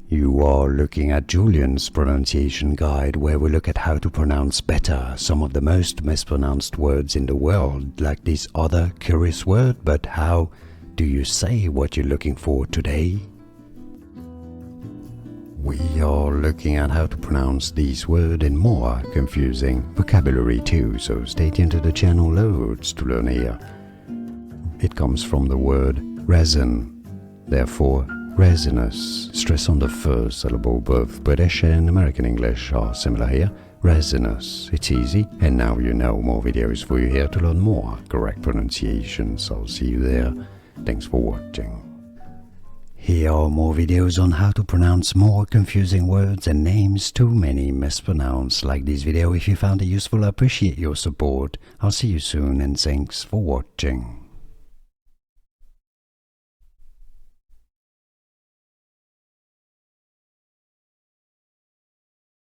You are looking at Julian's pronunciation guide, where we look at how to pronounce better some of the most mispronounced words in the world, like this other curious word. But how do you say what you're looking for today? We are looking at how to pronounce this word and more confusing vocabulary too, so stay tuned to the channel, loads to learn here. It comes from the word resin, therefore resinous. Stress on the first syllable. Both British and American English are similar here. Resinous. It's easy, and now you know. More videos for you here to learn more correct pronunciations. I'll see you there. Thanks for watching. Here are more videos on how to pronounce more confusing words and names too many mispronounced. Like this video if you found it useful. I appreciate your support. I'll see you soon, and thanks for watching.